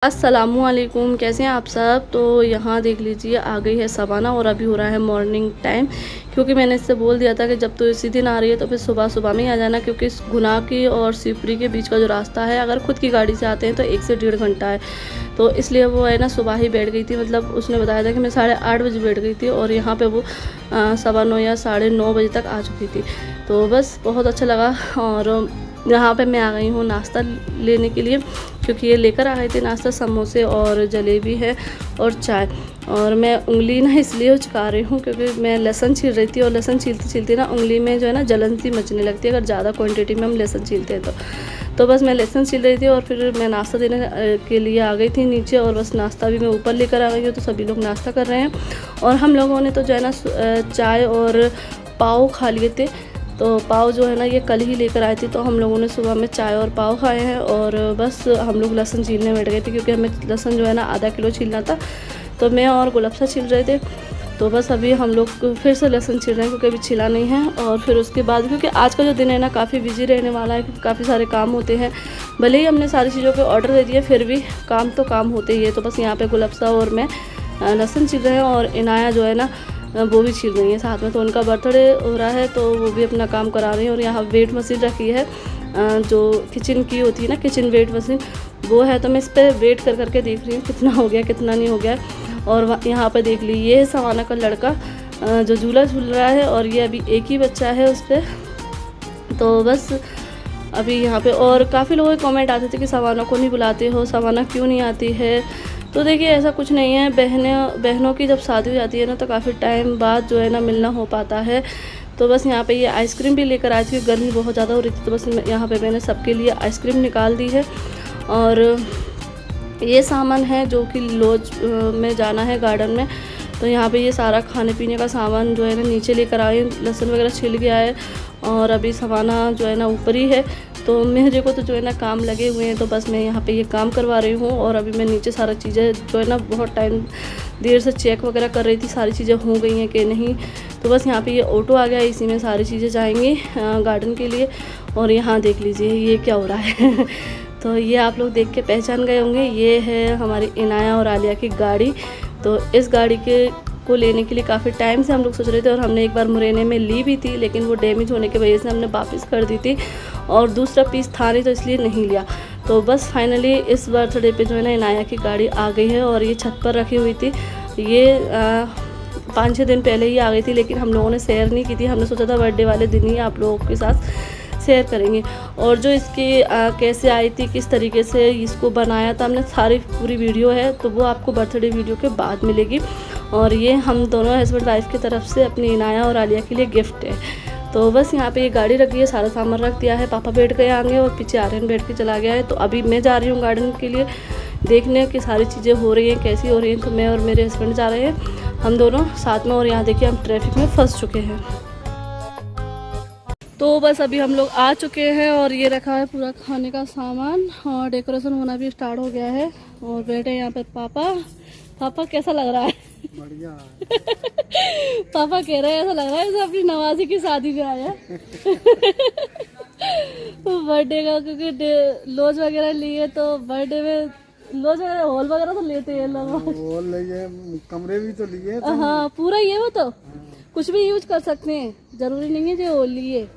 अस्सलामुअलैकुम, कैसे हैं आप सब। तो यहाँ देख लीजिए आ गई है सवाना और अभी हो रहा है मॉर्निंग टाइम। क्योंकि मैंने इससे बोल दिया था कि जब तो इसी दिन आ रही है तो फिर सुबह सुबह में ही आ जाना, क्योंकि इस गुना की और शिवपुरी के बीच का जो रास्ता है अगर खुद की गाड़ी से आते हैं तो 1 से 1.5 घंटा है। तो इसलिए वो है ना सुबह ही बैठ गई थी, मतलब उसने बताया था कि मैं 8:30 बजे बैठ गई थी और यहाँ पर वो 9:15 या 9:30 बजे तक आ चुकी थी। तो बस बहुत अच्छा लगा। और यहाँ पे मैं आ गई हूँ नाश्ता लेने के लिए, क्योंकि ये लेकर आ गए थे नाश्ता, समोसे और जलेबी है और चाय। और मैं उंगली ना इसलिए उचका रही हूँ क्योंकि मैं लहसुन छील रही थी और लहसुन छीलते छीलते ना उंगली में जो है ना जलन सी मचने लगती है अगर ज़्यादा क्वांटिटी में हम लहसुन छीलते हैं तो बस मैं लहसुन छील रही थी और फिर मैं नाश्ता देने के लिए आ गई थी नीचे। और बस नाश्ता भी मैं ऊपर लेकर आ गई हूँ, तो सभी लोग नाश्ता कर रहे हैं और हम लोगों ने तो जो है ना चाय और पाव खा लिए थे। तो पाव जो है ना ये कल ही लेकर आई थी, तो हम लोगों ने सुबह में चाय और पाव खाए हैं। और बस हम लोग लहसुन छीलने बैठ गए थे क्योंकि हमें लहसुन जो है ना आधा किलो छीलना था, तो मैं और गुलाबसा छील रहे थे। तो बस अभी हम लोग फिर से लहसुन छील रहे हैं क्योंकि अभी छिला नहीं है। और फिर उसके बाद क्योंकि आज का जो दिन है ना काफ़ी बिजी रहने वाला है, क्योंकि काफ़ी सारे काम होते हैं। भले ही हमने सारी चीज़ों के ऑर्डर दे दिए फिर भी काम तो काम होते ही है। तो बस यहाँ पर गुलाबसा और मैं लहसुन छील रहे हैं और इनाया जो है ना वो भी छील रही है साथ में। तो उनका बर्थडे हो रहा है तो वो भी अपना काम करा रही हैं। और यहाँ वेट मशीन रखी है जो किचन की होती है ना, किचन वेट मशीन वो है। तो मैं इस पर वेट कर करके देख रही हूँ कितना हो गया कितना नहीं हो गया। और यहाँ पर देख ली ये है सवाना का लड़का जो झूला झूल रहा है और ये अभी एक ही बच्चा है उस पर। तो बस अभी यहाँ पे और काफ़ी लोगों के कमेंट आते थे कि सवाना को नहीं बुलाते हो, सवाना क्यों नहीं आती है। तो देखिए ऐसा कुछ नहीं है, बहनों की जब शादी हो जाती है ना तो काफ़ी टाइम बाद जो है ना मिलना हो पाता है। तो बस यहाँ पे ये आइसक्रीम भी लेकर आई थी, गर्मी बहुत ज़्यादा हो रही थी, तो बस यहाँ पे मैंने सबके लिए आइसक्रीम निकाल दी है। और ये सामान है जो कि लॉज में जाना है गार्डन में, तो यहाँ पे ये सारा खाने पीने का सामान जो है ना नीचे लेकर आई। लहसुन वगैरह छिल गया है और अभी सवाना जो है ना ऊपर ही है। तो मेरे को तो जो है ना काम लगे हुए हैं, तो बस मैं यहाँ पे ये काम करवा रही हूँ। और अभी मैं नीचे सारा चीज़ें जो है ना बहुत टाइम देर से चेक वगैरह कर रही थी सारी चीज़ें हो गई हैं कि नहीं। तो बस यहाँ पे ये ऑटो आ गया, इसी में सारी चीज़ें जाएंगी गार्डन के लिए। और यहाँ देख लीजिए ये क्या हो रहा है तो ये आप लोग देख के पहचान गए होंगे, ये है हमारी इनाया और आलिया की गाड़ी। तो इस गाड़ी को लेने के लिए काफ़ी टाइम से हम लोग सोच रहे थे और हमने एक बार मुरैना में ली भी थी, लेकिन वो डैमेज होने की वजह से हमने वापस कर दी थी और दूसरा पीस था नहीं तो इसलिए नहीं लिया। तो बस फाइनली इस बर्थडे पे जो है ना इनाया की गाड़ी आ गई है और ये छत पर रखी हुई थी। ये 5-6 दिन पहले ही आ गई थी, लेकिन हम लोगों ने शेयर नहीं की थी। हमने सोचा था बर्थडे वाले दिन ही आप लोगों के साथ शेयर करेंगे। और जो इसकी कैसे आई थी, किस तरीके से इसको बनाया था हमने, सारी पूरी वीडियो है, तो वो आपको बर्थडे वीडियो के बाद मिलेगी। और ये हम दोनों हस्बैंड वाइफ की तरफ से अपनी इनाया और आलिया के लिए गिफ्ट है। तो बस यहाँ पे ये गाड़ी रखी है, सारा सामान रख दिया है, पापा बैठ गए आगे और पीछे आर्यन बैठ के चला गया है। तो अभी मैं जा रही हूँ गार्डन के लिए देखने की सारी चीज़ें हो रही हैं कैसी हो रही हैं। तो मैं और मेरे हस्बैंड जा रहे हैं, हम दोनों साथ में। और यहाँ देखिए हम ट्रैफिक में फंस चुके हैं। तो बस अभी हम लोग आ चुके हैं और ये रखा है पूरा खाने का सामान और डेकोरेशन होना भी स्टार्ट हो गया है। और बैठे यहाँ पर पापा कैसा लग रहा है? बढ़िया पापा कह रहे हैं ऐसा लग रहा है जैसे अपनी नवाजी की शादी में आया बर्थडे का, क्योंकि लॉज वगैरह लिए तो बर्थडे में लॉज वगैरह हॉल वगैरह तो लेते हैं लोग, हॉल लिए, कमरे भी तो लिए। हाँ पूरा ही है वो, तो कुछ भी यूज कर सकते हैं, जरूरी नहीं है जो हॉल लिए।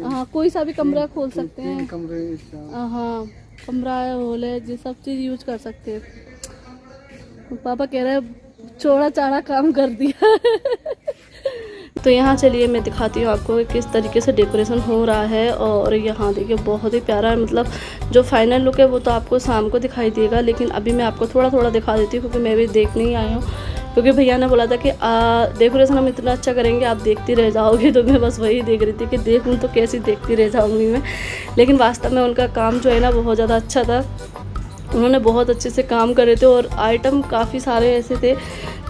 हाँ कोई सा भी कमरा खोल सकते हैं, कमरे। हाँ कमरा है, हॉल है, जो सब चीज यूज कर सकते हैं। पापा कह रहे हैं चौड़ा चाड़ा काम कर दिया तो यहाँ चलिए मैं दिखाती हूँ आपको किस तरीके से डेकोरेशन हो रहा है। और यहाँ देखिए बहुत ही प्यारा है, मतलब जो फाइनल लुक है वो तो आपको शाम को दिखाई देगा, लेकिन अभी मैं आपको थोड़ा थोड़ा दिखा देती हूँ क्योंकि मैं भी देखने ही आई हूँ। क्योंकि भैया ने बोला था कि डेकोरेशन हम इतना अच्छा करेंगे आप देखती रह जाओगे, तो मैं बस वही देख रही थी कि देखूँ तो कैसी देखती रह जाऊँगी मैं। लेकिन वास्तव में उनका काम जो है ना बहुत ज़्यादा अच्छा था, उन्होंने बहुत अच्छे से काम कर रहे थे। और आइटम काफ़ी सारे ऐसे थे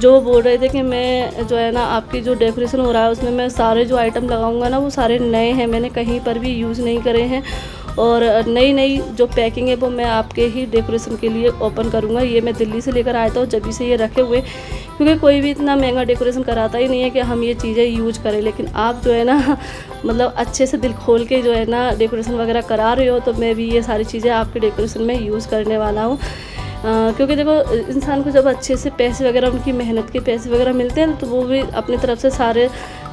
जो बोल रहे थे कि मैं जो है ना आपकी जो डेकोरेशन हो रहा है उसमें मैं सारे जो आइटम लगाऊंगा ना वो सारे नए हैं, मैंने कहीं पर भी यूज़ नहीं करे हैं। और नई जो पैकिंग है वो मैं आपके ही डेकोरेशन के लिए ओपन करूँगा। ये मैं दिल्ली से लेकर आया था और जब से ये रखे हुए, क्योंकि कोई भी इतना महंगा डेकोरेशन कराता ही नहीं है कि हम ये चीज़ें यूज करें। लेकिन आप जो है ना मतलब अच्छे से दिल खोल के जो है ना डेकोरेशन वगैरह करा रहे हो, तो मैं भी ये सारी चीज़ें आपके डेकोरेशन में यूज़ करने वाला हूँ। क्योंकि देखो इंसान को जब अच्छे से पैसे वगैरह, उनकी मेहनत के पैसे वगैरह मिलते हैं तो वो भी अपनी तरफ से सारे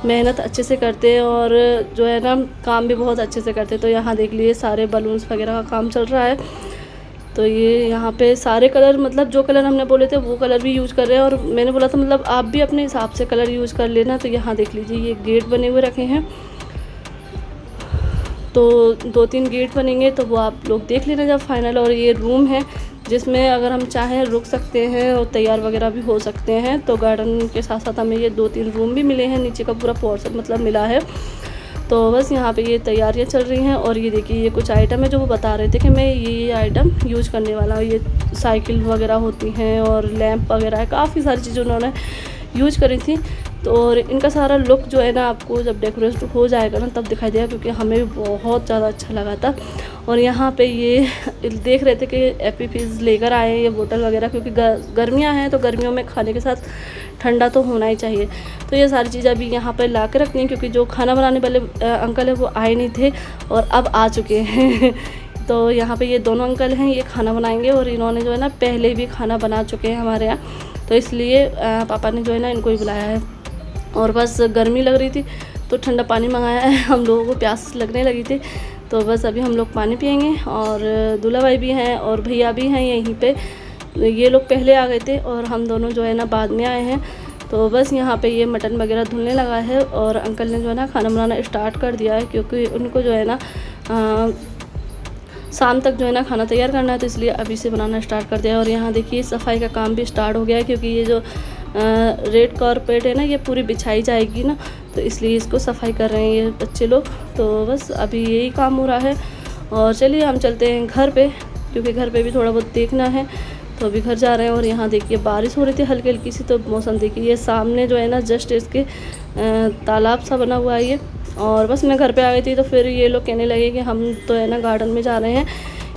मेहनत अच्छे से करते हैं और जो है ना काम भी बहुत अच्छे से करते हैं। तो यहाँ देख लिए सारे बलून्स वगैरह का काम चल रहा है। तो ये यहाँ पे सारे कलर, मतलब जो कलर हमने बोले थे वो कलर भी यूज़ कर रहे हैं। और मैंने बोला था मतलब आप भी अपने हिसाब से कलर यूज़ कर लेना। तो यहाँ देख लीजिए ये गेट बने हुए रखे हैं, तो 2-3 गेट बनेंगे तो वो आप लोग देख लेना जब फाइनल। और ये रूम है जिसमें अगर हम चाहें रुक सकते हैं और तैयार वगैरह भी हो सकते हैं। तो गार्डन के साथ साथ हमें ये 2-3 रूम भी मिले हैं, नीचे का पूरा पोर्शन मतलब मिला है। तो बस यहाँ पे ये तैयारियां चल रही हैं। और ये देखिए ये कुछ आइटम है जो वो बता रहे थे कि मैं ये आइटम यूज़ करने वाला हूँ। ये साइकिल वगैरह होती हैं और लैंप वगैरह है, काफ़ी सारी चीज़ें उन्होंने यूज करी थी। तो और इनका सारा लुक जो है ना आपको जब डेकोरेट हो जाएगा ना तब दिखाई देगा, क्योंकि हमें भी बहुत ज़्यादा अच्छा लगा था। और यहाँ पे ये देख रहे थे कि एपी फिज़ लेकर आए हैं ये बोतल वगैरह, क्योंकि गर्मियाँ हैं तो गर्मियों में खाने के साथ ठंडा तो होना ही चाहिए। तो ये सारी चीज़ें अभी यहाँ पर ला के रखनी है, क्योंकि जो खाना बनाने वाले अंकल है वो आए नहीं थे और अब आ चुके हैं। तो यहाँ पे ये दोनों अंकल हैं, ये खाना बनाएंगे और इन्होंने जो है ना पहले भी खाना बना चुके हैं हमारे यहाँ, तो इसलिए पापा ने जो है ना इनको ही बुलाया है। और बस गर्मी लग रही थी तो ठंडा पानी मंगाया है, हम लोगों को प्यास लगने लगी थी। तो बस अभी हम लोग पानी पियेंगे। और दूल्हा भाई भी हैं और भैया भी हैं यहीं पे, ये लोग पहले आ गए थे और हम दोनों जो है ना बाद में आए हैं। तो बस यहाँ पे ये मटन वगैरह धुलने लगा है और अंकल ने जो है ना खाना बनाना स्टार्ट कर दिया है, क्योंकि उनको जो है ना शाम तक जो है ना खाना तैयार करना है, तो इसलिए अभी से बनाना स्टार्ट कर दिया। और यहाँ देखिए सफाई का काम भी स्टार्ट हो गया है, क्योंकि ये जो रेड कारपेट है ना ये पूरी बिछाई जाएगी ना, तो इसलिए इसको सफाई कर रहे हैं ये बच्चे लोग। तो बस अभी यही काम हो रहा है। और चलिए हम चलते हैं घर पे, क्योंकि घर पे भी थोड़ा बहुत देखना है। तो अभी घर जा रहे हैं। और यहाँ देखिए बारिश हो रही थी हल्की हल्की सी, तो मौसम देखिए ये सामने जो है ना जस्ट इसके तालाब सा बना हुआ है ये। और बस मैं घर पे आ गई थी तो फिर ये लोग कहने लगे कि हम तो है ना गार्डन में जा रहे हैं,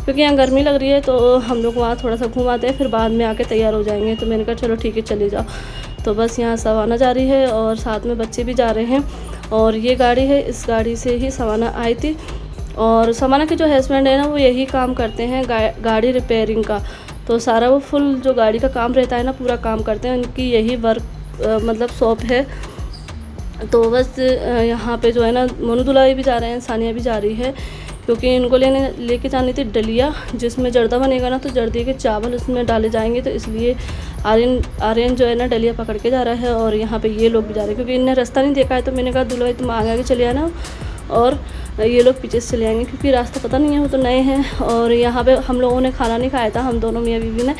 क्योंकि यहाँ गर्मी लग रही है, तो हम लोग वहाँ थोड़ा सा घूमाते हैं, फिर बाद में आके तैयार हो जाएंगे। तो मैंने कहा चलो ठीक है चले जाओ। तो बस यहाँ सवाना जा रही है और साथ में बच्चे भी जा रहे हैं। और ये गाड़ी है, इस गाड़ी से ही सवाना आई थी। और सवाना के जो हस्बैंड है ना वो यही काम करते हैं गाड़ी रिपेयरिंग का, तो सारा वो फुल जो गाड़ी का काम रहता है ना पूरा काम करते हैं, उनकी यही वर्क मतलब शॉप है। तो बस यहाँ पे जो है ना मोनू दुलारी भी जा रहे हैं, सानिया भी जा रही है, क्योंकि इनको लेके जानी थी डलिया जिसमें जर्दा बनेगा ना, तो जर्दे के चावल उसमें डाले जाएंगे, तो इसलिए आर्यन जो है ना डलिया पकड़ के जा रहा है। और यहाँ पे ये लोग भी जा रहे हैं, क्योंकि इन्हें रास्ता नहीं देखा है, तो मैंने कहा दुल्हा तुम आगे आगे चले आना और ये लोग पीछे से चले आएंगे, क्योंकि रास्ता पता नहीं है, वो तो नए हैं। और यहाँ पे हम लोगों ने खाना नहीं खाया था, हम दोनों मियाँ बीवी ने।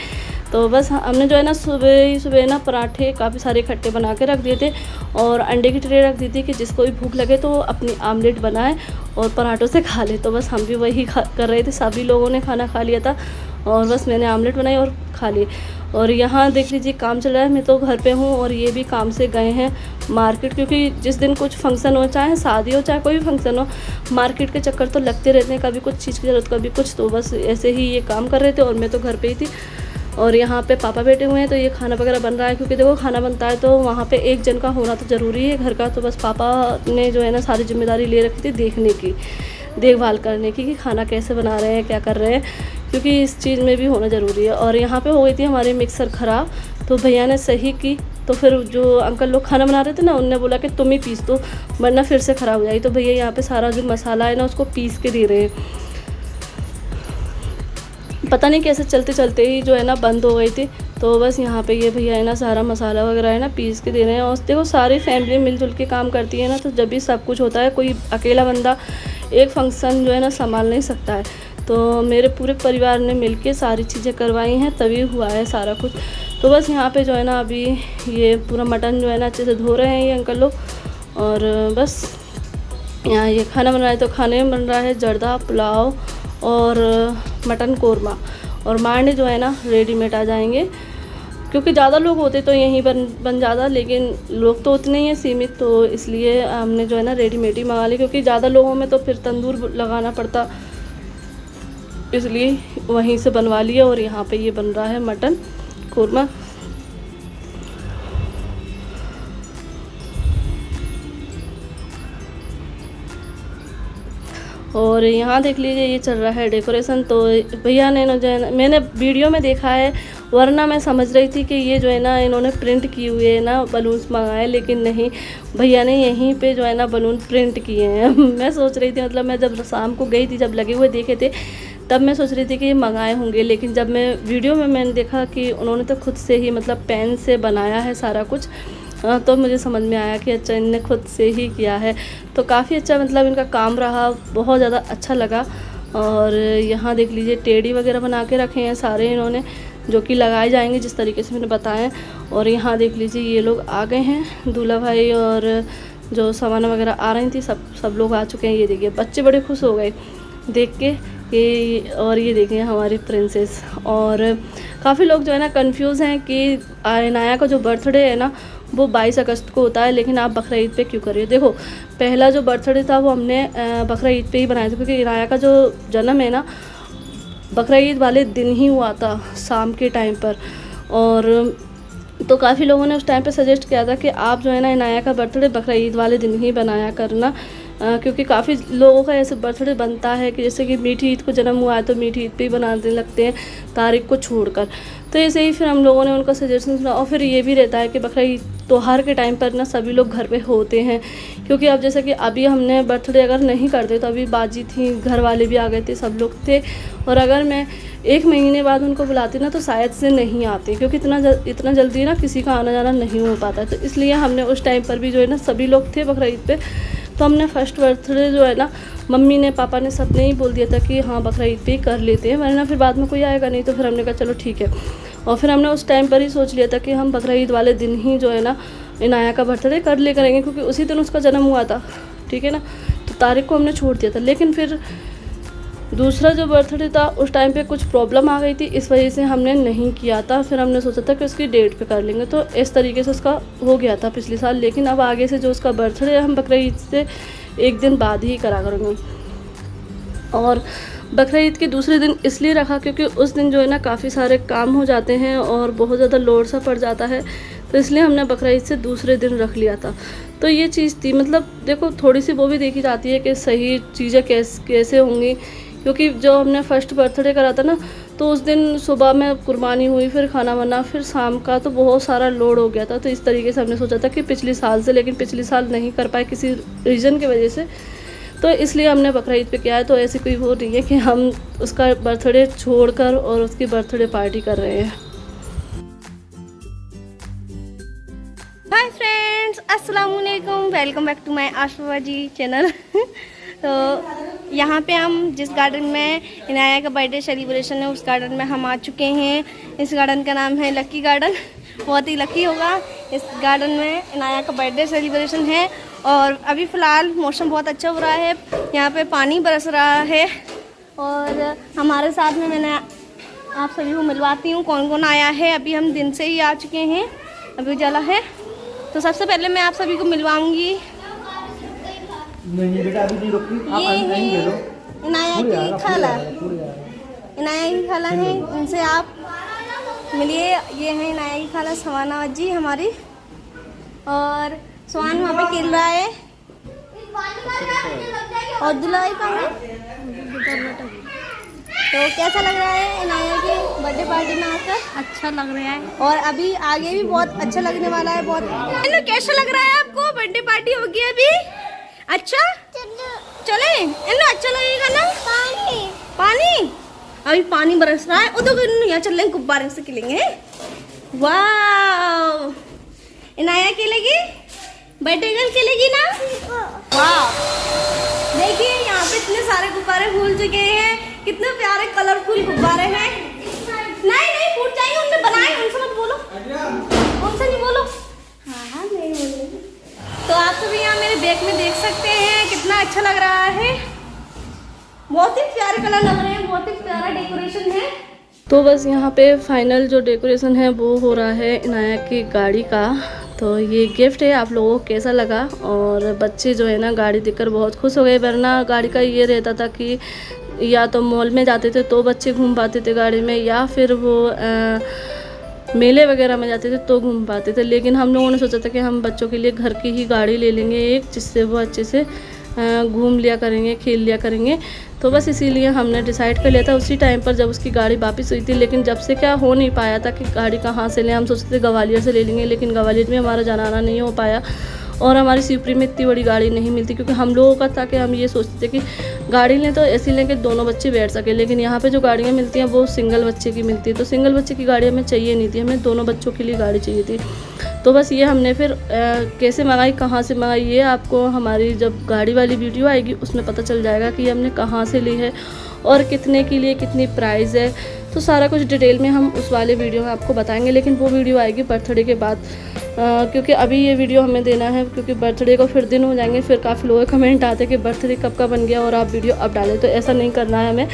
तो बस हमने जो है ना सुबह ना पराठे काफ़ी सारे इकट्ठे बना के रख दिए थे और अंडे की ट्रे रख दी थी कि जिसको भी भूख लगे तो अपनी आमलेट बनाए और पराठों से खा ले। तो बस हम भी वही कर रहे थे, सभी लोगों ने खाना खा लिया था और बस मैंने आमलेट बनाई और खा ली। और यहाँ देख लीजिए काम चल रहा है, मैं तो घर पे हूँ और ये भी काम से गए हैं मार्केट, क्योंकि जिस दिन कुछ फंक्शन हो, चाहे शादी हो चाहे कोई भी फंक्शन हो, मार्केट के चक्कर तो लगते रहते हैं, कभी कुछ चीज़ की ज़रूरत कभी कुछ। तो बस ऐसे ही ये काम कर रहे थे और मैं तो घर पे ही थी। और यहाँ पे पापा बैठे हुए हैं, तो ये खाना वगैरह बन रहा है, क्योंकि देखो खाना बनता है तो वहाँ पे एक जन का होना तो ज़रूरी है घर का। तो बस पापा ने जो है ना सारी जिम्मेदारी ले रखी थी देखने की, देखभाल करने की कि खाना कैसे बना रहे हैं, क्या कर रहे हैं, क्योंकि इस चीज़ में भी होना ज़रूरी है। और यहाँ पे हो गई थी हमारी मिक्सर ख़राब, तो भैया ने सही की, तो फिर जो अंकल लोग खाना बना रहे थे ना उनने बोला कि तुम ही पीस दो वरना फिर से ख़राब हो जाएगी। तो भैया यहाँ पे सारा जो मसाला है ना उसको पीस के दे रहे हैं। पता नहीं कैसे चलते चलते ही जो है ना बंद हो गई थी। तो बस यहाँ पे ये भैया है ना सारा मसाला वगैरह है ना पीस के दे रहे हैं। और देखो सारी फैमिली मिलजुल के काम करती है ना, तो जब भी सब कुछ होता है, कोई अकेला बंदा एक फंक्शन जो है ना संभाल नहीं सकता है। तो मेरे पूरे परिवार ने मिलके सारी चीज़ें करवाई हैं तभी हुआ है सारा कुछ। तो बस यहाँ पे जो है ना अभी ये पूरा मटन जो है ना अच्छे से धो रहे हैं ये अंकल लोग। और बस यहाँ ये खाना बन रहा है, तो खाने में बन रहा है जर्दा पुलाव और मटन कोरमा। और मांडे जो है ना रेडीमेड आ जाएंगे, क्योंकि ज़्यादा लोग होते तो यहीं बन जाता, लेकिन लोग तो उतने ही हैं सीमित, तो इसलिए हमने जो है ना रेडीमेड ही मंगा ली, क्योंकि ज़्यादा लोगों में तो फिर तंदूर लगाना पड़ता, इसलिए वहीं से बनवा लिया। और यहाँ पे ये बन रहा है मटन कोरमा। और यहाँ देख लीजिए ये चल रहा है डेकोरेशन। तो भैया ने जो है ना, मैंने वीडियो में देखा है, वरना मैं समझ रही थी कि ये जो है ना इन्होंने प्रिंट किए हुए है ना बलून्स मंगाए, लेकिन नहीं, भैया ने यहीं पे जो है ना बलून प्रिंट किए हैं। मैं सोच रही थी, मतलब मैं जब शाम को गई थी, जब लगे हुए देखे थे, तब मैं सोच रही थी कि ये मंगाए होंगे, लेकिन जब मैं वीडियो में मैंने देखा कि उन्होंने तो खुद से ही मतलब पेन से बनाया है सारा कुछ, तो मुझे समझ में आया कि अच्छा इनने खुद से ही किया है। तो काफ़ी अच्छा मतलब इनका काम रहा, बहुत ज़्यादा अच्छा लगा। और यहाँ देख लीजिए टेडी वगैरह बना के रखे हैं सारे इन्होंने, जो कि लगाए जाएंगे जिस तरीके से मैंने बताया। और यहाँ देख लीजिए ये लोग आ गए हैं, दूल्हा भाई और जो सामान वगैरह आ रही थी, सब लोग आ चुके हैं। ये देखिए बच्चे बड़े खुश हो गए देख के कि, और ये देखें हमारी प्रिंसेस। और काफ़ी लोग जो है ना कंफ्यूज हैं कि इनाया का जो बर्थडे है ना वो 22 अगस्त को होता है, लेकिन आप बकरा ईद पे क्यों कर रही हो। देखो पहला जो बर्थडे था वो हमने बकरा ईद पे ही बनाया था, क्योंकि इनाया का जो जन्म है ना बकरा ईद वाले दिन ही हुआ था शाम के टाइम पर। और तो काफ़ी लोगों ने उस टाइम पे सजेस्ट किया था कि आप जो है ना इनाया का बर्थडे बकरा ईद वाले दिन ही बनाया करना, क्योंकि काफ़ी लोगों का ऐसे बर्थडे बनता है कि जैसे कि मीठी ईद को जन्म हुआ है तो मीठी ईद पे ही बनाने लगते हैं तारीख को छोड़कर। तो ऐसे ही फिर हम लोगों ने उनका सजेशन सुना। और फिर ये भी रहता है कि बकरा ईद त्योहार के टाइम पर ना सभी लोग घर पे होते हैं, क्योंकि अब जैसे कि अभी हमने बर्थडे अगर नहीं करते तो अभी बाजी थी, घर वाले भी आ गए थे, सब लोग थे। और अगर मैं 1 महीने बाद उनको बुलाती ना तो शायद से नहीं आते, क्योंकि इतना जल्दी ना किसी का आना जाना नहीं हो पाता। तो इसलिए हमने उस टाइम पर भी जो है ना सभी लोग थे बकरा ईद पे, तो हमने फर्स्ट बर्थडे जो है ना मम्मी ने पापा ने सबने ही बोल दिया था कि हाँ बकरा ईद पे ही कर लेते हैं, वरना फिर बाद में कोई आएगा नहीं। तो फिर हमने कहा चलो ठीक है। और फिर हमने उस टाइम पर ही सोच लिया था कि हम बकरा ईद वाले दिन ही जो है ना इनाया का बर्थडे कर ले करेंगे, क्योंकि उसी दिन उसका जन्म हुआ था, ठीक है ना। तो तारीख को हमने छोड़ दिया था, लेकिन फिर दूसरा जो बर्थडे था उस टाइम पे कुछ प्रॉब्लम आ गई थी, इस वजह से हमने नहीं किया था। फिर हमने सोचा था कि उसकी डेट पे कर लेंगे, तो इस तरीके से उसका हो गया था पिछले साल। लेकिन अब आगे से जो उसका बर्थडे है हम बकरा ईद से 1 दिन बाद ही करा करेंगे। और बकरा ईद के दूसरे दिन इसलिए रखा क्योंकि उस दिन जो है ना काफ़ी सारे काम हो जाते हैं और बहुत ज़्यादा लोड सा पड़ जाता है, तो इसलिए हमने बकरा ईद से दूसरे दिन रख लिया था। तो ये चीज़ थी, मतलब देखो थोड़ी सी वो भी देखी जाती है कि सही चीज़ें कैसे होंगी, क्योंकि जो हमने फर्स्ट बर्थडे करा था ना तो उस दिन सुबह में कुर्बानी हुई, फिर खाना बना, फिर शाम का, तो बहुत सारा लोड हो गया था। तो इस तरीके से हमने सोचा था कि पिछले साल से, लेकिन पिछले साल नहीं कर पाए किसी रीज़न की वजह से, तो इसलिए हमने बकरा ईद पे किया है। तो ऐसी कोई वो नहीं है कि हम उसका बर्थडे छोड़कर और उसकी बर्थडे पार्टी कर रहे हैं। हाय फ्रेंड्स, अस्सलाम वालेकुम, welcome back to my Ashuva ji channel. तो यहाँ पे हम जिस गार्डन में इनाया का बर्थडे सेलिब्रेशन है उस गार्डन में हम आ चुके हैं। इस गार्डन का नाम है लकी गार्डन। बहुत ही लकी होगा, इस गार्डन में इनाया का बर्थडे सेलिब्रेशन है। और अभी फ़िलहाल मौसम बहुत अच्छा हो रहा है, यहाँ पे पानी बरस रहा है। और हमारे साथ में मैंने आप सभी को मिलवाती हूँ कौन कौन आया है। अभी हम दिन से ही आ चुके हैं, अभी उजाला है। तो सबसे पहले मैं आप सभी को मिलवाऊंगी, नहीं बेटा अभी नहीं रुकी, आप नहीं दे दो। इनाया की खाला, इनाया की खाला है, उनसे आप मिलिए। ये है इनाया की खाला सवाना जी हमारी, और स्वान वहाँ पे खेल रहा है। और दुल्हा का तो कैसा लग रहा है इनाया की बर्थडे पार्टी में आकर? अच्छा लग रहा है, और अभी आगे भी बहुत अच्छा लगने वाला है। बहुत कैसा लग रहा है आपको? बर्थडे पार्टी होगी अभी, अच्छा चले अच्छा लगेगा ना? पानी अभी पानी बरस रहा है, उधर यहाँ चल रहे गुब्बारे से खिलेंगे। वाह, इनाया खेलेगी, बर्थडे गर्ल खेलेगी ना? वाह, देखिए यहाँ पे इतने सारे गुब्बारे फूल चुके हैं, कितने प्यारे कलरफुल गुब्बारे हैं। नहीं फूट जाएंगे, उनने बनाए, उनसे मत बोलो, उनसे नहीं बोलो। हाँ नहीं बोलेंगे। तो आप सभी यहाँ मेरे बैग में देख सकते हैं कितना अच्छा लग रहा है, बहुत ही प्यारे कलर लग रहे हैं, बहुत ही प्यारा डेकोरेशन है। तो बस यहाँ पे फाइनल जो डेकोरेशन है वो हो रहा है इनाया की गाड़ी का। तो ये गिफ्ट है, आप लोगों को कैसा लगा? और बच्चे जो है ना गाड़ी देखकर बहुत खुश हो गए, वरना गाड़ी का ये रहता था कि या तो मॉल में जाते थे तो बच्चे घूम पाते थे गाड़ी में, या फिर वो मेले वगैरह में जाते थे तो घूम पाते थे। लेकिन हम लोगों ने सोचा था कि हम बच्चों के लिए घर की ही गाड़ी ले लेंगे एक, जिससे वो अच्छे से घूम लिया करेंगे, खेल लिया करेंगे। तो बस इसीलिए हमने डिसाइड कर लिया था उसी टाइम पर जब उसकी गाड़ी वापस हुई थी। लेकिन जब से क्या हो नहीं पाया था कि गाड़ी कहाँ से लें, हम सोचते थे ग्वालियर से ले लेंगे, लेकिन ग्वालियर में हमारा जाना आना नहीं हो पाया और हमारी शिवपुरी में इतनी बड़ी गाड़ी नहीं मिलती, क्योंकि हम लोगों का था कि हम ये सोचते थे कि गाड़ी लें तो ऐसी लें कि दोनों बच्चे बैठ सके। लेकिन यहाँ पे जो गाड़ियाँ मिलती हैं वो सिंगल बच्चे की मिलती है, तो सिंगल बच्चे की गाड़ी हमें चाहिए नहीं थी, हमें दोनों बच्चों के लिए गाड़ी चाहिए थी। तो बस ये हमने फिर कैसे मंगाई, कहाँ से मंगाई, ये आपको हमारी जब गाड़ी वाली वीडियो आएगी उसमें पता चल जाएगा कि हमने कहाँ से ली है और कितने के लिए, कितनी प्राइस है। तो सारा कुछ डिटेल में हम उस वाले वीडियो में आपको बताएंगे, लेकिन वो वीडियो आएगी बर्थडे के बाद, क्योंकि अभी ये वीडियो हमें देना है, क्योंकि बर्थडे को फिर दिन हो जाएंगे, फिर काफ़ी लोग कमेंट आते हैं कि बर्थडे कब का बन गया और आप वीडियो अब डालें। तो ऐसा नहीं करना है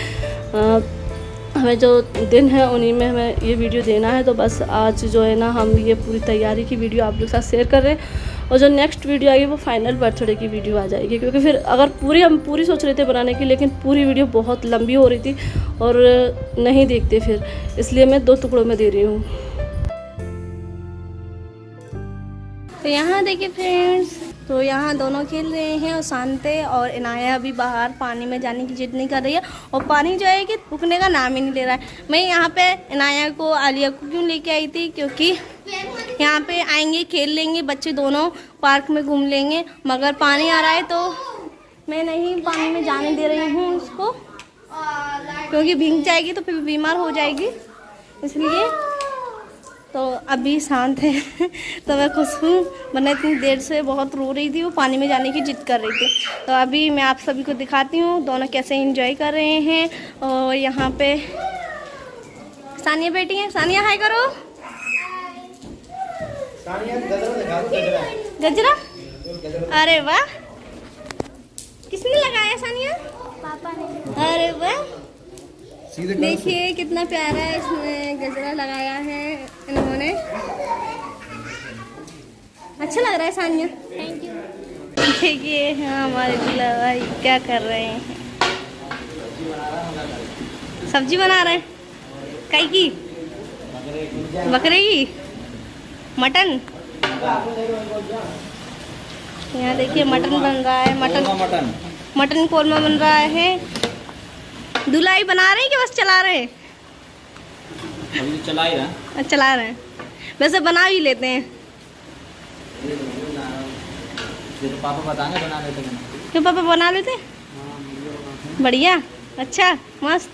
हमें जो दिन है उन्हीं में हमें ये वीडियो देना है। तो बस आज जो है ना हम ये पूरी तैयारी की वीडियो आप लोग के साथ शेयर कर रहे हैं, और जो नेक्स्ट वीडियो आएगी वो फाइनल बर्थडे की वीडियो आ जाएगी, क्योंकि फिर अगर हम पूरी सोच रहे थे बनाने की, लेकिन पूरी वीडियो बहुत लंबी हो रही थी और नहीं देखते फिर, इसलिए मैं 2 टुकड़ों में दे रही हूँ। तो यहाँ देखिए फ्रेंड्स, तो यहाँ दोनों खेल रहे हैं और शांत है, और इनाया अभी बाहर पानी में जाने की जिद नहीं कर रही है, और पानी जो है कि रुकने का नाम ही नहीं ले रहा है। मैं यहाँ पे इनाया को, आलिया को क्यों लेके आई थी, क्योंकि यहाँ पे आएंगे, खेल लेंगे बच्चे दोनों, पार्क में घूम लेंगे, मगर पानी आ रहा है तो मैं नहीं पानी में जाने दे रही हूँ उसको, क्योंकि भीग जाएगी तो फिर बीमार हो जाएगी, इसलिए। तो अभी शांत है तो मैं खुश हूँ, वरना इतनी देर से बहुत रो रही थी, वो पानी में जाने की जिद कर रही थी। तो अभी मैं आप सभी को दिखाती हूँ दोनों कैसे एंजॉय कर रहे हैं। और यहाँ पे सानिया बैठी है, सानिया हाय करो। गजरा, अरे वाह, किसने लगाया सानिया? पापा ने। अरे वाह, देखिए कितना प्यारा है, इसमें गजरा लगाया है इन्होंने, अच्छा लग रहा है सानिया। Thank you. देखिए हाँ हमारे दूल्हा भाई क्या कर रहे हैं, सब्जी बना रहे हैं। कई की? बकरे की? मटन? यहाँ देखिए मटन बन रहा है, मटन कोरमा बन रहा है। धुलाई बना रहे हैं कि बस चला रहे हैं? अभी चला ही रहा। चला रहे हैं, वैसे बना भी लेते हैं। तो पापा बताएंगे बना लेते हैं। क्यों पापा बना लेते? बढ़िया, अच्छा मस्त।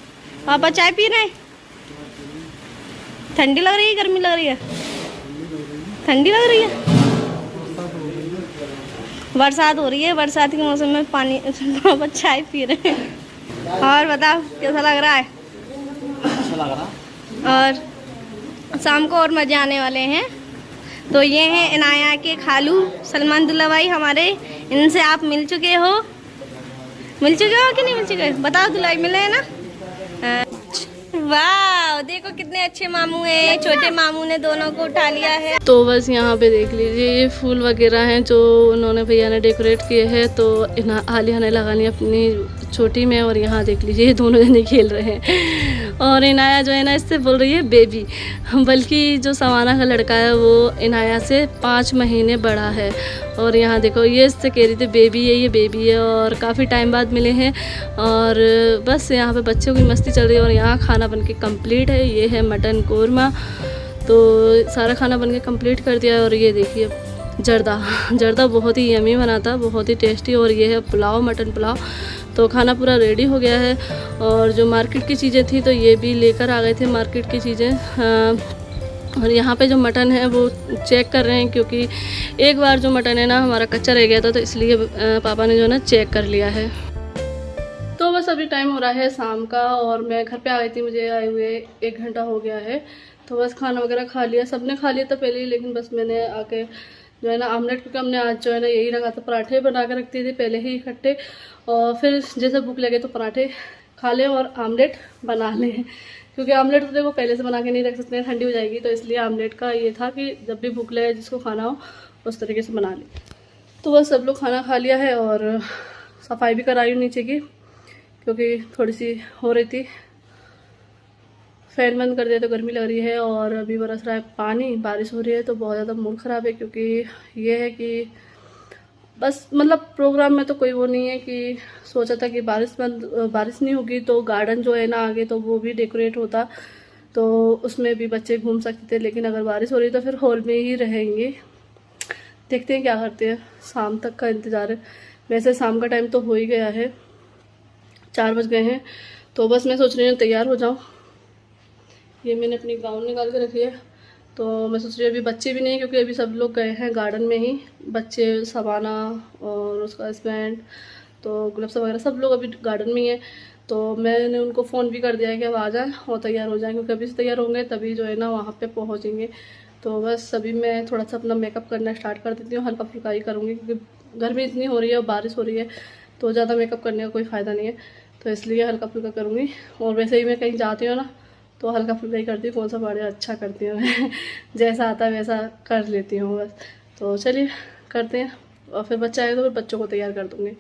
पापा चाय पी रहे हैं? ठंडी लग रही है, गर्मी लग रही है? ठंडी लग रही है। बरसात हो रही है, बरसात के मौसम में पानी पापा चाय पी रहे हैं। और बताओ कैसा लग रहा है? अच्छा लग रहा। और शाम को और मज़े आने वाले हैं। तो ये हैं इनाया के खालू सलमान दुल्ला भाई हमारे, इनसे आप मिल चुके हो कि नहीं मिल चुके? बताओ दुल्हा मिले हैं ना? वाह देखो कितने अच्छे मामू हैं, छोटे मामू ने दोनों को उठा लिया है। तो बस यहाँ पे देख लीजिए ये फूल वगैरह हैं जो उन्होंने भैया ने डेकोरेट किए हैं, तो आलिया ने लगा ली अपनी छोटी में, और यहाँ देख लीजिए ये दोनों जने खेल रहे हैं। और इनाया जो है ना इससे बोल रही है बेबी, बल्कि जो सवाना का लड़का है वो इनाया से 5 महीने बड़ा है। और यहाँ देखो ये इससे कह रही थी बेबी है, ये बेबी है, और काफ़ी टाइम बाद मिले हैं। और बस यहाँ पे बच्चों की मस्ती चल रही है। और यहाँ खाना बनके कंप्लीट है, ये है मटन कोरमा, तो सारा खाना बनके कंप्लीट कर दिया है। और ये देखिए जर्दा बहुत ही यमी बना था, बहुत ही टेस्टी। और ये है पुलाव, मटन पुलाव। तो खाना पूरा रेडी हो गया है। और जो मार्केट की चीज़ें थी तो ये भी लेकर आ गए थे मार्केट की चीज़ें। और यहाँ पे जो मटन है वो चेक कर रहे हैं, क्योंकि एक बार जो मटन है ना हमारा कच्चा रह गया था, तो इसलिए पापा ने जो है ना चेक कर लिया है। तो बस अभी टाइम हो रहा है शाम का, और मैं घर पे आ गई थी, मुझे आए हुए 1 घंटा हो गया है। तो बस खाना वगैरह खा लिया, सबने खा लिया था पहले ही, लेकिन बस मैंने आके जो है ना आमलेट, क्योंकि हमने आज जो है ना यही रखा था, पराठे बना के रखते थे पहले ही इकट्ठे, और फिर जैसे भूख लगे तो पराठे खा लें और आमलेट बना लें, क्योंकि आमलेट तो देखो पहले से बना के नहीं रख सकते हैं, ठंडी हो जाएगी। तो इसलिए आमलेट का ये था कि जब भी भूख लगे जिसको खाना हो उस तरीके से बना लें। तो बस सब लोग खाना खा लिया है, और सफाई भी कराई नीचे की, क्योंकि थोड़ी सी हो रही थी। फैन बंद कर दिया तो गर्मी लग रही है, और अभी बरस रहा है पानी, बारिश हो रही है, तो बहुत ज़्यादा मूड ख़राब है। क्योंकि ये है कि बस मतलब प्रोग्राम में तो कोई वो नहीं है कि सोचा था कि बारिश नहीं होगी तो गार्डन जो है ना आगे तो वो भी डेकोरेट होता, तो उसमें भी बच्चे घूम सकते थे, लेकिन अगर बारिश हो रही तो फिर हॉल में ही रहेंगे। देखते हैं क्या करते हैं, शाम तक का इंतज़ार है। वैसे शाम का टाइम तो हो ही गया है, 4 बज गए हैं। तो बस मैं सोच रही हूँ तैयार हो जाऊँ। ये मैंने अपनी गाउन निकाल के रखी है, तो मैं सोच रही हूँ अभी बच्चे भी नहीं, क्योंकि अभी सब लोग गए हैं गार्डन में ही, बच्चे सवाना और उसका हस्बैंड तो ग्लव्स वगैरह सब लोग अभी गार्डन में ही है। तो मैंने उनको फ़ोन भी कर दिया है कि अब आ जाएँ और तैयार हो जाएँ, क्योंकि अभी से तैयार होंगे तभी जो है ना वहाँ पे पहुँचेंगे। तो बस अभी मैं थोड़ा सा अपना मेकअप करना स्टार्ट कर देती हूँ, हल्का फुल्का ही करूँगी, क्योंकि गर्मी इतनी हो रही है और बारिश हो रही है तो ज़्यादा मेकअप करने का कोई फ़ायदा नहीं है, तो इसलिए हल्का फुल्का करूँगी। और वैसे ही मैं कहीं जाती हूँ ना तो हल्का फुल्का ही करती हूँ, कौन सा बड़ा अच्छा करती हूँ मैं जैसा आता है वैसा कर लेती हूँ बस। तो चलिए करते हैं, और फिर बच्चा आए तो फिर बच्चों को तैयार कर दूँगी।